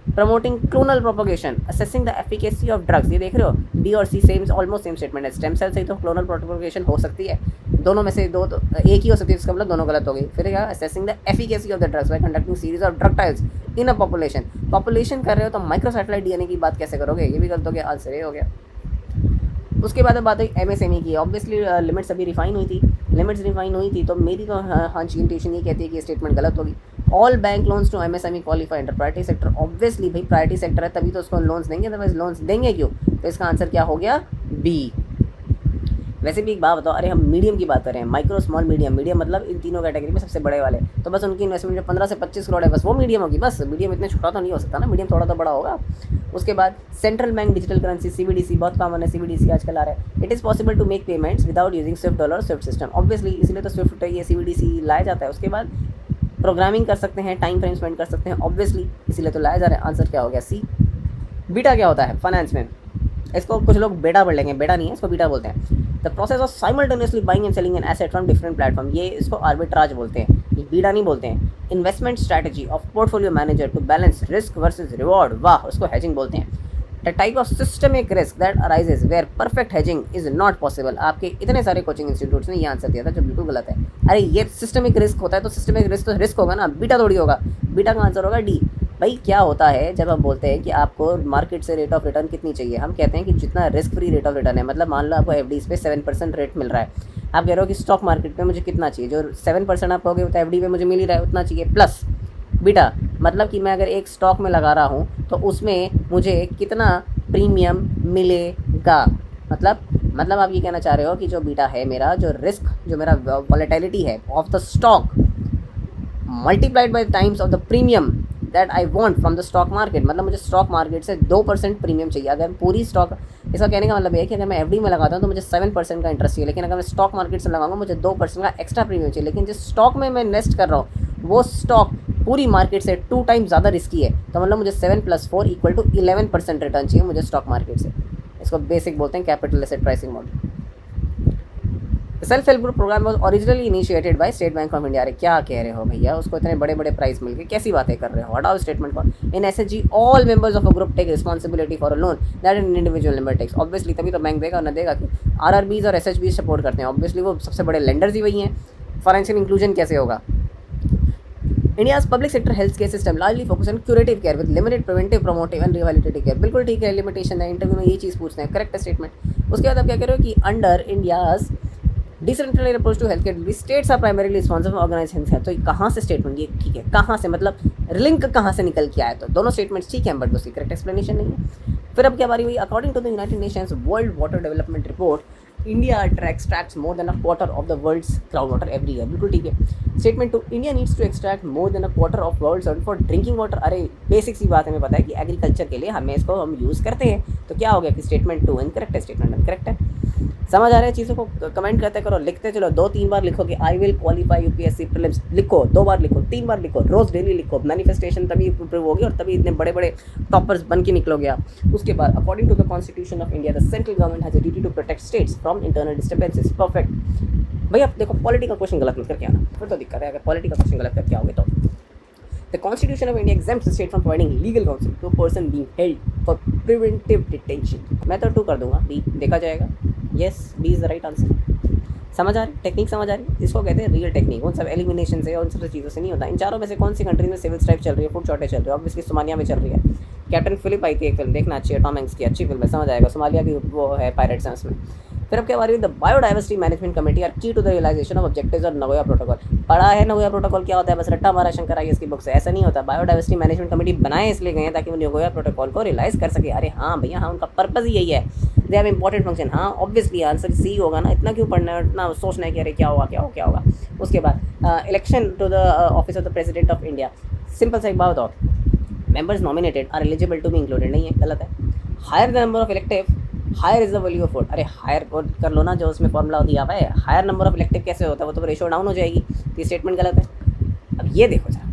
promoting clonal propagation, assessing the efficacy of drugs. ये देख रहे हो बी और सी सेम ऑलमोस्ट सेम स्टेटमेंट है। स्टेम सेल से ही तो क्लोनल प्रोपोगेशन हो सकती है, दोनों में से दो तो एक ही हो सकती है, इसका मतलब दोनों गलत हो गई। फिर क्या? Assessing the efficacy of the drugs bye conducting series of drug trials in a population कर रहे हो तो माइक्रोसैटेलाइट डीएनए की बात कैसे करोगे? ये भी गलत हो गया, आंसर ये हो गया। उसके बाद अब बात हुई एमएसएमई की। ऑब्वियसली लिमिट्स अभी रिफाइन हुई थी तो मेरी तो हाँ इंट्यूशन ये कहती है कि स्टेटमेंट गलत होगी। All bank loans to MSME qualify under priority sector. Obviously भाई प्रायोरिटी सेक्टर है तभी तो उसको लोन्स देंगे, अदरवाइज लोन्स देंगे क्यों? तो इसका आंसर क्या हो गया? बी। वैसे भी एक बात बताओ, अरे हम मीडियम की बात कर रहे हैं, माइक्रो स्मॉल मीडियम मतलब इन तीनों कैटेगरी में सबसे बड़े वाले, तो बस उनकी इन्वेस्टमेंट जो 15 से 25 करोड़ है बस वो मीडियम होगी। बस मीडियम इतने छोटा तो नहीं हो सकता ना, मीडियम थोड़ा तो बड़ा होगा। उसके बाद central bank digital currency CBDC, बहुत कॉमन है सीबीडीसी आजकल आ रहा है। It is possible to make payments without using SWIFT dollar SWIFT system. Obviously इसलिए तो स्विफ्ट ये सीबीडीसी लाया जाता है। उसके बाद प्रोग्रामिंग कर सकते हैं, टाइम फ्रेम स्पेंड कर सकते हैं, ऑब्वियसली इसीलिए तो लाया जा रहा है। आंसर क्या हो गया? सी। बीटा क्या होता है फाइनेंस में? इसको कुछ लोग बेटा पढ़ लेंगे, बेटा नहीं है, इसको बीटा बोलते हैं। The process of simultaneously buying and selling an asset from different platform, ये इसको आर्बिट्राज बोलते हैं, ये बीटा नहीं बोलते हैं। Investment strategy of portfolio manager to balance risk versus reward, वाह, उसको हेजिंग बोलते हैं। The type of systemic risk that arises where perfect hedging is not possible. आपके इतने सारे कोचिंग इंस्टीट्यूट्स ने ये आंसर दिया था जो बिल्कुल गलत है। अरे ये सिस्टमिक रिस्क होता है तो सिस्टमिक रिस्क तो रिस्क होगा ना, बीटा थोड़ी होगा। बीटा का आंसर होगा डी। भाई क्या होता है जब हम बोलते हैं कि आपको मार्केट से रेट ऑफ रिटर्न कितनी चाहिए, हम कहते हैं कि जितना risk free rate of return है, मतलब मान लो आपको एफडीज पे 7% रेट मिल रहा है, आप कह रहे हो कि स्टॉक मार्केट पे मुझे कितना चाहिए, जो 7% आप कहोगे तो एफडी पे मुझे मिल ही रहा है उतना चाहिए, प्लस बीटा मतलब कि मैं अगर एक स्टॉक में लगा रहा हूँ तो उसमें मुझे कितना प्रीमियम मिलेगा। मतलब आप ये कहना चाह रहे हो कि जो बीटा है मेरा, जो रिस्क, जो मेरा वॉलेटिलिटी है of the stock multiplied by times of the premium that I want from the stock market, मतलब मुझे स्टॉक मार्केट से 2% प्रीमियम चाहिए। अगर पूरी स्टॉक, इसका कहने का मतलब है कि अगर मैं एफडी में लगाता हूँ तो मुझे 7% का इंटरेस्ट चाहिए, लेकिन अगर मैं स्टॉक मार्केट से लगाऊंगा मुझे 2% का एक्स्ट्रा प्रीमियम चाहिए। लेकिन जिस स्टॉक में मैं इन्वेस्ट कर रहा हूँ वो स्टॉक पूरी मार्केट से 2 टाइम्स ज़्यादा रिस्की है, तो मतलब मुझे 7 + 4 = 11% रिटर्न चाहिए मुझे स्टॉक मार्केट से। इसको बेसिक बोलते हैं capital asset pricing model. Self help group programme was originally initiated by State Bank of India. अरे क्या कह रहे हो भैया, उसको इतने बड़े बड़े प्राइस मिल गए, कैसी बातें कर रहे हो, हटाओ स्टेटमेंट को। In SHG all members of a group take responsibility for a loan that an individual member takes. Obviously तभी तो बैंक देगा और न देगा कि आरआरबीज और एसएचबीज सपोर्ट करते हैं, ऑब्वियसली वो सबसे बड़े लेंडर्स ही वही हैं। फाइनेंशियल इंक्लूजन कैसे होगा? India's public sector healthcare system largely focus on curative care with limited preventive, promotive and rehabilitative care। बिल्कुल ठीक है, लिमिटेशन है, इंटरव्यू में ये चीज़ पूछते हैं, करेक्ट स्टेटमेंट। उसके बाद आप क्या कह रहे हो कि under India's decentralised approach to health care states are primarily responsible for organisation है। तो कहाँ से स्टेटमेंट, ये ठीक है, कहाँ से मतलब लिंक कहाँ से निकल के आया? तो दोनों स्टेटमेंट्स ठीक है बट उसकी करेक्ट एक्सप्लेनेशन नहीं है। फिर अब क्या बारी हुई? According to the United Nations World Water Development Report, India tracks more than a quarter of the world's ground water every year. बिल्कुल ठीक है। Statement 2, India needs to extract more than a quarter of world soil for drinking water. अरे basic सी बात हमें पता है कि एग्रीकल्चर के लिए हमें इसको हम यूज़ करते हैं। तो क्या हो गया कि स्टेटमेंट 2 इनकरेक्ट है, स्टेटमेंट इनकरेक्ट है। समझ आ रहा है चीज़ों को? कमेंट करते करो, लिखते चलो। 2-3 बार लिखो कि I will qualify UPSC prelims, लिखो 2 बार लिखो, 3 बार लिखो, रोज़ डेली लिखो। मैनिफेस्टेशन तभी इम्प्रूव होगी और तभी इतने बड़े बड़े टॉपर्स बन के निकलोगे आप। उसके बाद according to the Constitution of India the central government has a duty to protect states from internal disturbances. Perfect. भैया देखो, पॉलिटी का क्वेश्चन गलत मत करके आना, फिर तो दिक्कत है। अगर पॉलिटी का क्वेश्चन गलत करके आओगे तो The Constitution of India exempts the state from providing legal counsel to a person being held for preventive detention। मैं तो 2 कर दूंगा, B देखा जाएगा। Yes, B is the right answer। समझ आ रही टेक्निक? समझ आ रही? इसको कहते हैं रियल टेक्निक। उन सब एलिमिनेशन से और उन सब चीज़ों से नहीं होता। इन चारों में से कौन सी कंट्री में सिविल स्ट्राइक चल रही है, फूड शॉर्टेज चल रही है? ऑब्वियसली सोमालिया में चल रही है। कैप्टन फिलिप आई थी एक फिल्म, देखना अच्छी है, टॉम हैंक्स की अच्छी फिल्म है, समझ आएगा। सोमालिया की वो है, पायरेट्स हैं उसमें। फिर अब क्या बात है, the biodiversity management committee are key to the realization of objectives और नगोया प्रोटोकॉल। पढ़ा है नगोया प्रोटोकॉल क्या होता है? बस रट्टा मारा शंकर आई इसकी बुक से, ऐसा नहीं होता। बायोडाइवर्सिटी मैनेजमेंट कमेटी बनाए इसलिए गए हैं ताकि वो नगोया प्रोटोकॉल को रियलाइज कर सके। अरे हाँ भैया, हाँ, उनका पर्पज़ ही यही है। They have important function. हाँ ऑब्वियसली आंसर सी होगा ना, इतना क्यों पढ़ना है, इतना सोचना है कि अरे क्या होगा क्या होगा क्या होगा। उसके बाद election to the office of the President of India. Simple सा एक बात बताओ, members nominated are eligible to be included, नहीं है, गलत है। Higher the number of elective, higher is the value of vote. अरे हायर कर लो ना, जो उसमें फॉर्मूला दिया हुआ है। हायर नंबर ऑफ इलेक्टिव कैसे होता है? वो तो रेशो डाउन हो जाएगी। तो ये स्टेटमेंट गलत है। अब ये देखो जरा,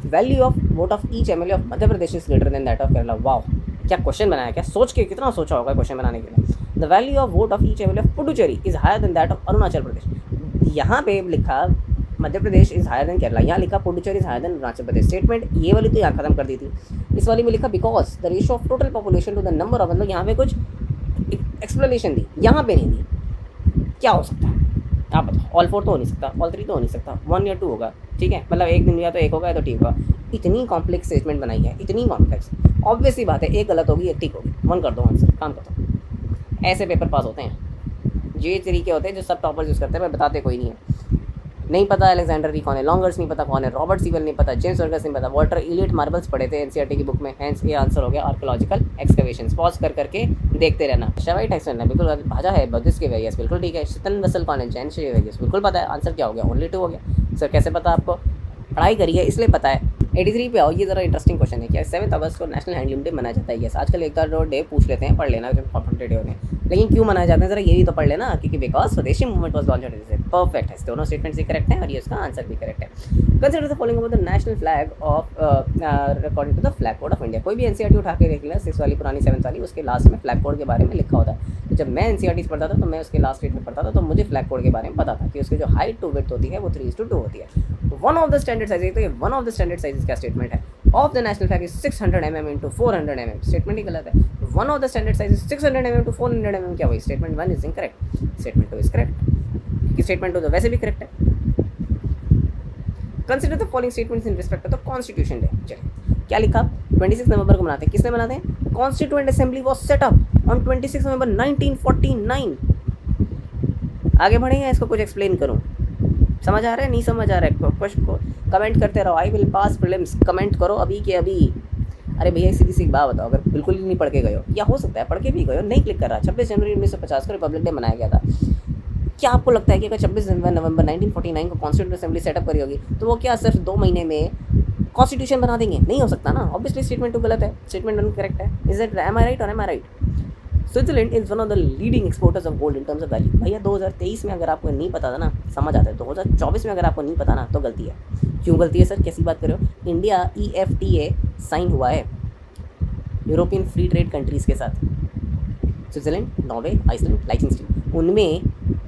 value of vote of each MLA of Madhya Pradesh is greater than that of Kerala. Wow, क्या क्वेश्चन बनाया, क्या सोच के, कितना सोचा होगा क्वेश्चन बनाने के लिए। The value of vote of each MLA of Puducherry is higher than that of Arunachal Pradesh. यहाँ पे लिखा Madhya Pradesh is higher than Kerala, यहाँ लिखा Puducherry is higher than Arunachal Pradesh. Statement ये वाली तो यहाँ खत्म कर दी थी। इस वाली में लिखा because the ratio of total population to the number of, मतलब यहाँ पे कुछ एक्सप्लेनेशन दी, यहाँ पे नहीं दी। क्या हो सकता है आप बताओ? ऑल 4 तो हो नहीं सकता, ऑल 3 तो हो नहीं सकता, 1 या 2 होगा, ठीक है। मतलब एक दिन या तो 1 होगा या तो ठीक होगा। इतनी कॉम्प्लेक्स स्टेटमेंट बनाई है, इतनी कॉम्प्लेक्स, ऑब्वियस सी बात है, एक गलत होगी एक ठीक होगी। 1 कर दो आंसर, काम कर दो। ऐसे पेपर पास होते हैं, ये तरीके होते हैं जो सब टॉपर्स यूज़ करते हैं, पर बताते कोई नहीं है। नहीं पता अलेक्जेंडर री कौन है, लॉन्गर्स नहीं पता कौन है, रॉबर्ट सीवल नहीं पता, जेम्स वर्गस नहीं पता, वाल्टर इलियट मार्बल्स पढ़े थे एनसीईआरटी की बुक में, हैंस ये आंसर हो गया आर्कियोलॉजिकल एक्सकवेशंस। पॉज कर करके देखते रहना। शवाई टैक्सन है बिल्कुल, भाजा है बुद्धिस्ट के वेरियस, बिल्कुल ठीक है। शितन वसल कौन है, जैन से वेरियस, बिल्कुल पता है। आंसर क्या हो गया? ओनली 2 हो गया। सर कैसे पता आपको? पढ़ाई करी है इसलिए पता है। 83 पे आओ, ये ज़रा इंटरेस्टिंग क्वेश्चन है। क्या 7 अगस्त को नेशनल हैंडलूम डे मनाया जाता है? यस, आजकल एक बार डे पूछ लेते हैं, पढ़ लेना जब कॉम्पिटेटिव होने, लेकिन क्यों मनाया जाता है ज़रा ये भी तो पढ़ लेना। क्योंकि बिकॉज स्वदेशी movement was launched in. Perfect है, दोनों स्टेटमेंट्स ही करेक्ट हैं और ये उसका आंसर भी करेक्ट है। Consider the following about the national flag of according to the flag code of India. कोई भी एनसीईआरटी उठा के देख लेना, 6 वाली पुरानी 7 वाली, उसके लास्ट में फ्लैग कोड के बारे में लिखा होता है। तो जब मैं एनसीईआरटी पढ़ता था तो मैं उसके लास्ट स्टेटमेंट पढ़ता था, तो मुझे फ्लैग कोड के बारे में पता था कि उसकी जो हाइट टू विड्थ होती है वो 3:2 होती है। One of the standard size, तो ये one of the standard size का स्टेटमेंट है। Of the national flag is 600 mm into 400 mm। Statement ही गलत है। One of the standard size is 600 mm into 400 mm। क्या वही? Statement 1 is incorrect, statement 2 is correct, क्योंकि स्टेटमेंट 2 तो वैसे भी करेक्ट है। Consider the following statements in respect of the constitution day. चलिए क्या लिखा? 26 नवंबर को मनाते हैं। किसने मनाते हैं? Constituent assembly was set up on 26 नवंबर 1949। आगे बढ़ेंगे, इसको कुछ एक्सप्लेन करूँ। समझ आ रहा है? नहीं समझ आ रहा है? क्वेश्चन को कमेंट करते रहो। आई विल पास प्रीलिम्स, कमेंट करो अभी के अभी। अरे भैया सीधी सी बात बताओ, अगर बिल्कुल ही नहीं पढ़ के गए हो, या हो सकता है पढ़ के भी गए हो, नहीं क्लिक कर रहा। 26 जनवरी 1950 को रिपब्लिक डे मनाया गया था। क्या आपको लगता है कि अगर 26 नवंबर 1949 को कॉन्स्टिट्यूएंट असेंबली सेटअप करी होगी तो वो क्या सिर्फ 2 महीने में कॉन्स्टिट्यूशन बना देंगे? नहीं हो सकता ना। ऑब्वियसली स्टेटमेंट 2 गलत है, स्टेटमेंट 1 करेक्ट है। Is it am I right और am I right? Switzerland is one of the leading exporters of gold in terms of value. भैया 2023 में अगर आपको नहीं पता था ना, समझ आता है। 2024 में अगर आपको नहीं पता ना तो गलती है। क्यों गलती है सर? कैसी बात कर रहे हो? इंडिया EFTA साइन हुआ है यूरोपियन फ्री ट्रेड कंट्रीज़ के साथ। स्विट्जरलैंड, नॉर्वे, आइसलैंड, लाइechtenstein, उनमें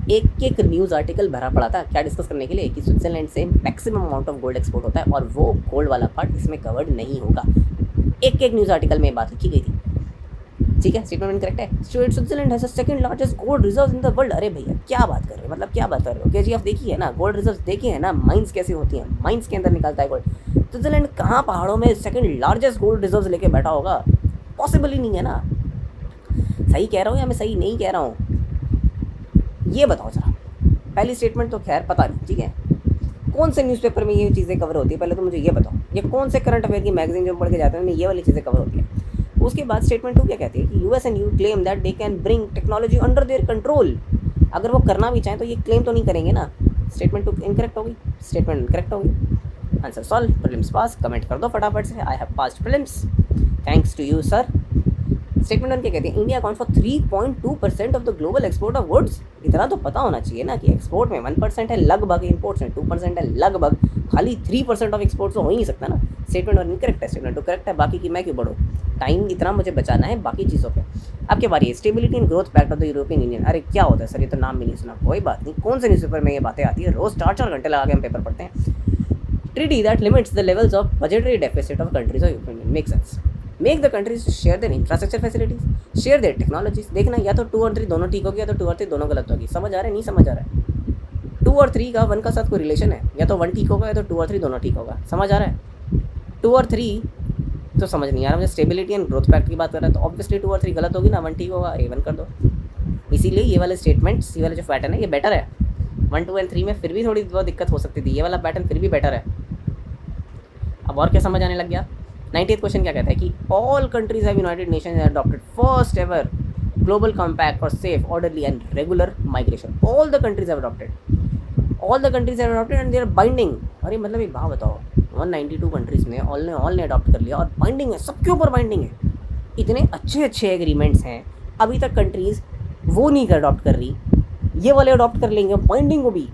एक न्यूज़ आर्टिकल भरा पड़ा था क्या डिस्कस करने के लिए कि स्विट्जरलैंड से maximum amount of gold export होता है और वो गोल्ड वाला पार्ट इसमें कवर्ड नहीं होगा। एक न्यूज़ आर्टिकल में बात लिखी गई थी। ठीक है, स्टेटमेंट करेक्ट है। Switzerland has the second largest gold reserve in the world. अरे भैया क्या बात कर रहे हो? मतलब क्या बात कर रहे हो? KGF देखी है ना, गोल्ड रिजर्व देखी है ना, माइंस कैसे होती हैं, माइंस के अंदर निकलता है गोल्ड। स्विट्जरलैंड कहाँ पहाड़ों में सेकंड लार्जेस्ट गोल्ड रिजर्व लेके बैठा होगा? पॉसिबल ही नहीं है ना। सही कह रहा हूँ या मैं सही नहीं कह रहा हूँ? ये बताओ जरा। पहली स्टेटमेंट तो खैर पता नहीं, ठीक है, कौन से न्यूज़पेपर में ये चीज़ें कवर होती है, पहले तो मुझे ये बताओ। ये कौन से करंट अफेयर की मैगजीन जो पढ़ के जाते हैं ये वाली चीज़ें कवर होती है। उसके बाद स्टेटमेंट 2 क्या कहती है कि US and EU claim that they can bring technology under their control. अगर वो करना भी चाहें तो ये क्लेम तो नहीं करेंगे ना स्टेटमेंट 2 इनकरेक्ट हो गई, स्टेटमेंट इनकरेक्ट हो गई। Answer solve, prelims pass. Comment कर दो फटाफट से, I have passed prelims, thanks to you sir. Statement 1 क्या कहती है, India account for 3.2% of the global export of goods. इतना तो पता होना चाहिए ना कि एक्सपोर्ट में 1% है लगभग, इम्पोर्ट्स में 2% है लगभग, खाली 3% ऑफ एक्सपोर्ट तो हो ही नहीं सकता ना। स्टेटमेंट 1 इनकरेक्ट है, स्टेटमेंट 2 करेक्ट है, बाकी की मैं क्यों बढ़ूँ, टाइम इतना मुझे बचाना है बाकी चीज़ों पे। अब क्या बारी है, stability and growth pact of the European Union. अरे क्या होता है सर, ये तो नाम भी नहीं सुना, कोई बात नहीं, कौन से न्यूज़पेपर में ये बातें आती है, रोज़ 4-4 घंटे लगा के हम पेपर पढ़ते हैं। Treaty that limits the levels of budgetary deficit of countries of European union, make sense. Make the countries share their infrastructure facilities, share their technologies. देखना या तो 2 और 3 दोनों ठीक होगी, या तो 2 और 3 दोनों गलत होगी। समझ आ रहा है, नहीं समझ आ रहा है? 2 और 3 का 1 का साथ कोई रिलेशन है, या तो 1 ठीक होगा या तो 2 और 3 दोनों ठीक होगा। समझ आ रहा है? 2 और 3 तो समझ नहीं आ रहा मुझे। स्टेबिलिटी एंड ग्रोथ पैक्ट की बात कर रहा है तो ऑब्वियसली 2 और 3 गलत होगी ना, 1 ठीक होगा, A1 कर दो। इसीलिए ये वाले स्टेटमेंट्स, ये वाला जो पैटर्न है ये बेटर है। 1, 2 एंड 3 में फिर भी थोड़ी बहुत दिक्कत हो सकती थी, ये वाला पैटर्न फिर भी बेटर है। अब और क्या समझ आने लग गया। 90th क्वेश्चन क्या कहता है कि all countries have United Nations adopted first ever global compact for safe orderly and regular migration. All the countries have adopted, all the countries have adopted and they are binding. अरे मतलब एक बात बताओ, 192 countries में all ने adopt कर लिया और बाइंडिंग है, सबके ऊपर बाइंडिंग है। इतने अच्छे अच्छे एग्रीमेंट्स हैं, अभी तक कंट्रीज़ वो नहीं अडॉप्ट कर रही, ये वाले अडॉप्ट कर लेंगे बाइंडिंग को भी।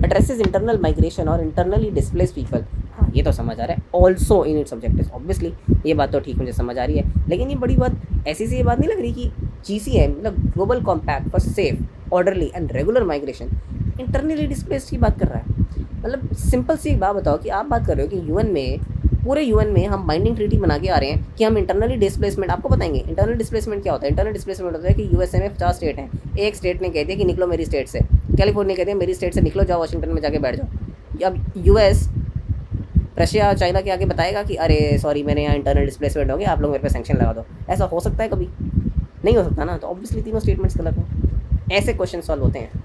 एड्रेसेस इंटरनल माइग्रेशन और इंटरनली डिस्प्लेस पीपल, हाँ ये तो समझ आ रहा है। Also in its objectives, obviously ये बात तो ठीक मुझे समझ आ रही है, लेकिन ये बड़ी बात ऐसी सी ये बात नहीं लग रही कि GCM मतलब global compact for safe orderly and regular migration internally displaced की बात कर रहा है। मतलब सिंपल सी एक बात बताओ कि आप बात कर रहे हो कि UN में, पूरे UN में हम बाइंडिंग ट्रीटी बना के आ रहे हैं कि हम इंटरनली डिस्प्लेसमेंट आपको बताएंगे। इंटरनल डिस्प्लेसमेंट क्या होता है? इंटरनल डिस्प्लेसमेंट होता है कि USA में 50 स्टेट हैं, एक स्टेट ने कह दिया कि निकलो मेरी स्टेट से, कैलिफोर्निया कहते हैं मेरी स्टेट से निकलो, जाओ वाशिंगटन में जाके बैठ जाओ। अब US रशिया चाइना के आगे बताएगा कि अरे सॉरी मैंने यहाँ इंटरनल डिस्प्लेसमेंट हो गया, आप लोग मेरे पे सैंक्शन लगा दो। ऐसा हो सकता है कभी? नहीं हो सकता ना। तो ऑब्वियसली तीनों स्टेटमेंट्स गलत हैं। ऐसे क्वेश्चन सॉल्व होते हैं।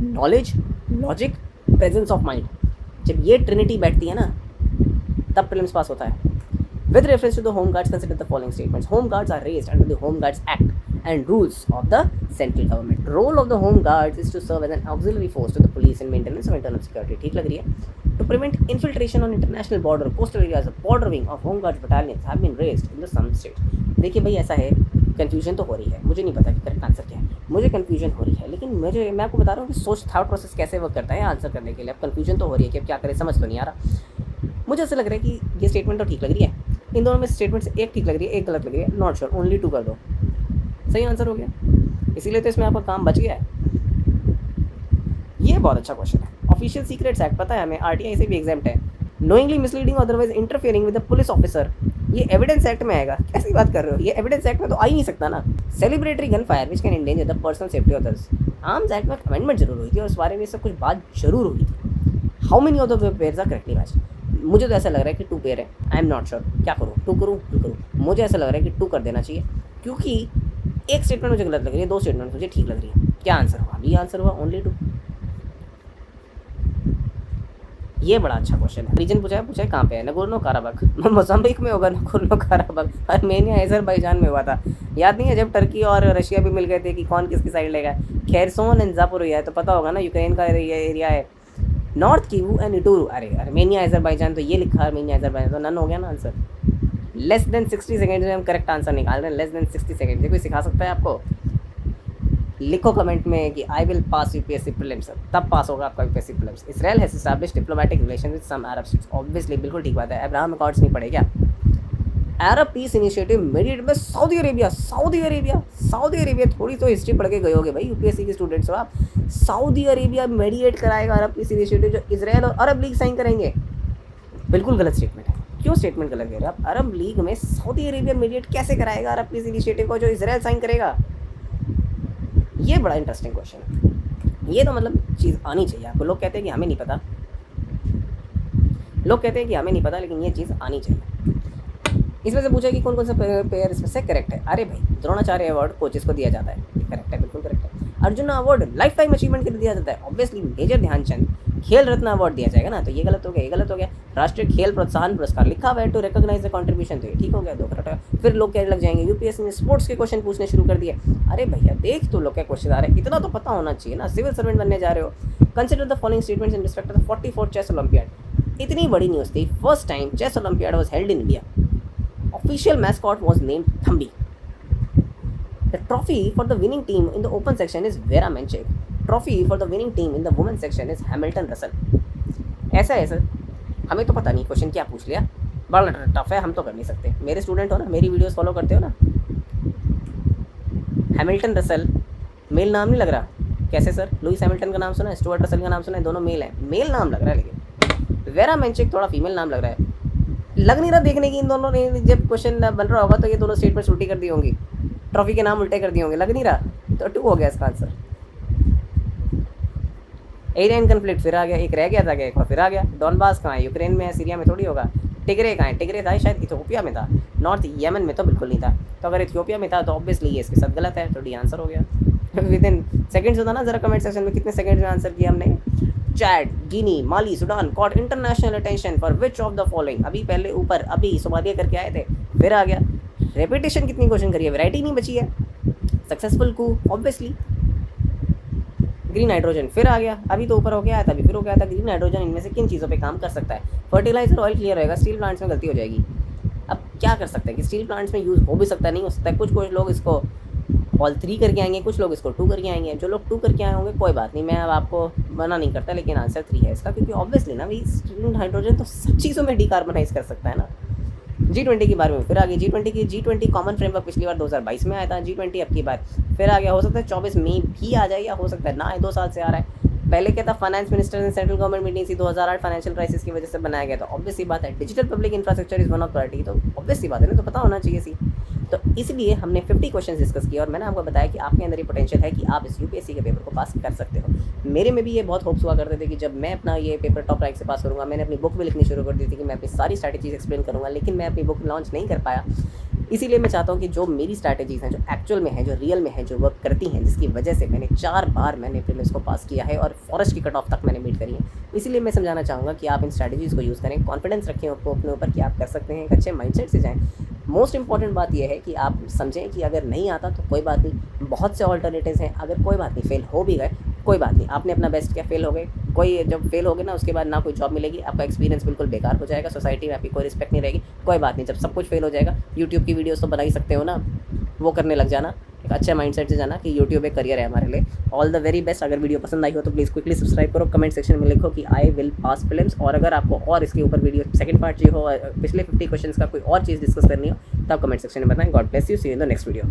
Knowledge, logic, presence of mind, जब ये ट्रिनिटी बैठती है ना तब प्रीलिम्स पास होता है। With reference to the home guards consider the following statements. Home guards are raised under the home guards act and rules of the central government. Role of the home guards is to serve as an auxiliary force to the police in maintenance of internal security. ठीक लग रही है? To prevent infiltration on international border, coastal areas, a border wing of Home Guards battalions have been raised in the some states. देखिए भाई ऐसा है, confusion तो हो रही है, मुझे नहीं पता कि करेक्ट आंसर क्या है, मुझे कन्फ्यूजन हो रही है, लेकिन मैं आपको बता रहा हूँ कि सोच थॉट प्रोसेस कैसे वर्क करता है आंसर करने के लिए। अब कन्फ्यूजन तो हो रही है कि अब क्या करें, समझ तो नहीं आ रहा। मुझे ऐसा लग रहा है कि ये स्टेटमेंट तो ठीक लग रही है, इन दोनों में स्टेटमेंट से एक ठीक लग रही है, एक गलत लग रही है। नॉट श्योर, ओनली 2 कर दो, सही आंसर हो गया। इसीलिए तो इसमें आपका काम बच गया है। ये बहुत अच्छा क्वेश्चन है। ऑफिशियल सीक्रेट्स एक्ट पता है हमें, RTI से भी एग्जाम्प्ट है। Knowingly misleading otherwise interfering with the police officer, ये एविडेंस एक्ट में आएगा। कैसी बात कर रहे हो, ये एविडेंस एक्ट में तो आ ही नहीं सकता ना। Celebratory gun fire which can endanger the personal safety of others, arms act में अमेंडमेंट जरूर हुई थी और इस बारे में सब कुछ बात जरूर हुई थी। How many of the pairs are correctly matched? मुझे तो ऐसा लग रहा है कि 2 पेयर है। आई एम नॉट श्योर, क्या करूँ, 2 करूँ, 2 करूँ? मुझे ऐसा लग रहा है कि 2 कर देना चाहिए, क्योंकि एक स्टेटमेंट मुझे गलत लग रही है, 2 स्टेटमेंट मुझे ठीक लग रही है। क्या आंसर हुआ? अभी आंसर हुआ ओनली 2। ये बड़ा अच्छा क्वेश्चन है। रीजन पूछा है कहाँ पे है? नगोर्नो काराबाख, मोजाम्बिक में होगा नगोर्नो काराबाख। आर्मेनिया अज़रबैजान में हुआ था, याद नहीं है जब टर्की और रशिया भी मिल गए थे कि कौन किसकी साइड लेगा। खेरसोन एंड ज़ापोरिया है तो पता होगा ना, यूक्रेन का एरिया है। नॉर्थ कीवू एंड इटूरू, अरे आर्मेनिया अज़रबैजान तो ये लिखा, आर्मेनिया अज़रबैजान तो नन हो गया ना आंसर। लेस देन 60 सेकेंड में हम करेक्ट आंसर निकाल रहे हैं। लेस देन 60 सेकेंड, कोई सिखा सकता है आपको? लिखो कमेंट में कि I will pass UPSC prelims, तब पास होगा आपका UPSC prelims. Israel has established diplomatic relation with some Arab states, obviously बिल्कुल ठीक बात है। अब्राहम अकॉर्ड्स नहीं पढ़े क्या? Arab peace initiative mediated by Saudi Arabia. Saudi Arabia थोड़ी तो हिस्ट्री पढ़ के गए होगे भाई, UPSC के स्टूडेंट्स हो आप। सऊदी अरेबिया मेडिएट कराएगा अरब पीस इनिशिएटिव, जो इसराइल और अरब लीग साइन करेंगे। बिल्कुल गलत स्टेटमेंट है। क्यों स्टेटमेंट गलत कह रहे हो आप? अरब लीग में सऊदी अरेबिया मेडिएट कैसे कराएगा अरब पीस इनिशिएटिव को, जो इसराइल साइन करेगा? ये बड़ा इंटरेस्टिंग क्वेश्चन है। ये तो मतलब चीज़ आनी चाहिए आपको। लोग कहते हैं कि हमें नहीं पता, लेकिन ये चीज़ आनी चाहिए। इसमें से पूछा कि कौन कौन सा पेयर इसमें से करेक्ट है। अरे भाई, द्रोणाचार्य अवार्ड कोचेस को दिया जाता है, ये करेक्ट है, बिल्कुल करेक्ट है। Arjun award life time achievement के लिए दिया जाता है, ऑब्वियसली मेजर ध्यानचंद खेल रत्न अवार्ड दिया जाएगा ना, तो ये गलत हो गया, ये गलत हो गया। राष्ट्रीय खेल प्रोत्साहन पुरस्कार लिखा हुआ है टू रिकॉग्नाइज द कंट्रीब्यूशन, तो ये ठीक हो गया, 2 करेक्ट है। फिर लोग कहने लग जाएंगे यूपीएससी ने स्पोर्ट्स के क्वेश्चन पूछने शुरू कर दिए। अरे भैया देख तो लो क्या क्वेश्चन आ रहे हैं, इतना तो पता होना चाहिए ना, सिविल सर्वेंट बनने जा रहे हो। Consider the following statements in respect of the 44th chess olympiad. इतनी बड़ी न्यूज़ थी, first time chess olympiad was held in India, official mascot was named Thambi, the trophy for the winning team in the open section is Vera Menchik, trophy for the winning team in the women section is Hamilton Russell. ऐसा है sir, हमें तो पता नहीं question क्या पूछ लिया, बड़ा टफ है, हम तो कर नहीं सकते। मेरे स्टूडेंट हो ना, मेरी वीडियोस फॉलो करते हो ना। हैमिल्टन रसल मेल नाम नहीं लग रहा, कैसे सर? लुइस हैमिल्टन का नाम सुना है, स्टुअर्ट रसल का नाम सुना है, दोनों मेल हैं, मेल नाम लग रहा है, लेकिन वेरा मेंचेक थोड़ा फीमेल नाम लग रहा है। लग नहीं रहा देखने की इन दोनों ने जब क्वेश्चन बन रहा होगा तो ये दोनों स्टेटमेंट उल्टी कर दी होंगी, ट्रॉफी के नाम उल्टे कर दिए होंगे, लग नहीं रहा, तो 2 हो गया इसका आंसर। एरियन कन्फ्लिक्ट फिर आ गया, एक रह गया था, एक और फिर आ गया। डॉनबास कहाँ है? यूक्रेन में है, सीरिया में थोड़ी होगा। टिग्रे कहाँ है? टिग्रे था शायद इथियोपिया में था, नॉर्थ यमन में तो बिल्कुल नहीं था। तो अगर इथियोपिया में था तो ऑब्वियसली ये इसके साथ गलत है, तो डी आंसर हो गया। विद इन सेकेंड्स होता ना, जरा कमेंट सेक्शन में कितने सेकंड्स में आंसर किया हमने। Chad, Guinea, Mali, Sudan caught international attention for which of the following. अभी पहले ऊपर अभी सोमालिया करके आए थे, फिर आ गया। रेपिटेशन कितनी क्वेश्चन करी है, वैरायटी नहीं बची है। सक्सेसफुल कू ऑब्वियसली। ग्रीन नाइट्रोजन फिर आ गया, अभी तो ऊपर हो गया था, अभी फिर हो गया था। ग्रीन नाइट्रोजन इनमें से किन चीज़ों पे काम कर सकता है? फर्टिलाइजर, ऑयल क्लियर रहेगा, स्टील प्लांट्स में गलती हो जाएगी। अब क्या कर सकते हैं कि स्टील प्लांट्स में यूज़ हो भी सकता है, नहीं हो सकता है। कुछ लोग इसको ऑल 3 करके आएंगे, कुछ लोग इसको 2 करके आएंगे। जो लोग 2 करके आए होंगे कोई बात नहीं, मैं अब आपको मना नहीं करता, लेकिन आंसर 3 है इसका, क्योंकि ऑब्वियसली ना भाई स्टील हाइड्रोजन तो सब चीज़ों में डिकार्बनाइज कर सकता है ना। G20 के बारे में फिर आ गई। G20 कॉमन फ्रेमवर्क पिछली बार 2022 में आया था, G20 अब की बार फिर आ गया। हो सकता है 24 में भी आ जाए, या हो सकता है ना आए, 2 साल से आ रहा है। पहले क्या था, finance minister and central government meeting थी, 2008 फाइनेंशियल क्राइसिस की वजह से बनाया गया था। ऑब्वियस सी बात है, digital public infrastructure is one of priority, तो ऑब्वियस सी बात है ना, तो पता होना चाहिए सी। तो इसलिए हमने 50 क्वेश्चन डिस्कस किया, और मैंने आपको बताया कि आपके अंदर ये पोटेंशियल है कि आप इस यूपीएससी के पेपर को पास कर सकते हो। मेरे में भी ये बहुत होप्स हुआ करते थे कि जब मैं अपना ये पेपर टॉप रैंक से पास करूँगा। मैंने अपनी बुक भी लिखनी शुरू कर दी थी कि मैं अपनी सारी स्ट्रैटेजीज एक्सप्लेन करूँगा, लेकिन मैं अपनी बुक लॉन्च नहीं कर पाया। इसीलिए मैं चाहता हूँ कि जो मेरी स्ट्रैटेजीज़ हैं, जो एक्चुअल में है, जो रियल में है, जो वर्क करती हैं, जिसकी वजह से मैंने 4 बार मैंने प्रीलिम्स को पास किया है और फॉरेस्ट की कट ऑफ तक मैंने मीट करी है। इसीलिए मैं समझाना चाहूँगा कि आप इन स्ट्रैटेजीज़ को यूज़ करें, कॉन्फिडेंस रखें आपको अपने ऊपर कि आप कर सकते हैं, एक अच्छे माइंडसेट से जाएँ। मोस्ट इंपॉर्टेंट बात यह है कि आप समझें कि अगर नहीं आता तो कोई बात नहीं, बहुत से ऑल्टरनेटिव्स हैं। अगर कोई बात नहीं, फेल हो भी गए कोई बात नहीं, आपने अपना बेस्ट किया, फेल हो गए, कोई जब फेल हो गए ना, उसके बाद ना कोई जॉब मिलेगी, आपका एक्सपीरियंस बिल्कुल बेकार हो जाएगा, सोसाइटी में आपकी कोई रिस्पेक्ट नहीं रहेगी। कोई बात नहीं, जब सब कुछ फेल हो जाएगा, यूट्यूब की वीडियोस तो बना ही सकते हो ना, वो करने लग जाना। एक अच्छे माइंडसेट से जाना कि यूट्यूब एक करियर है हमारे लिए। All the very best. अगर वीडियो पसंद आई हो तो प्लीज़ क्विकली सब्सक्राइब करो, कमेंट सेक्शन में लिखो कि आई विल पास प्रीलिम्स। और अगर आपको और इसके ऊपर वीडियो सेकंड पार्ट चाहिए हो, पिछले 50 क्वेश्चंस का कोई और चीज़ डिस्कस करनी हो, तो आप कमेंट सेक्शन में बताएं। God bless you, see you in the next video.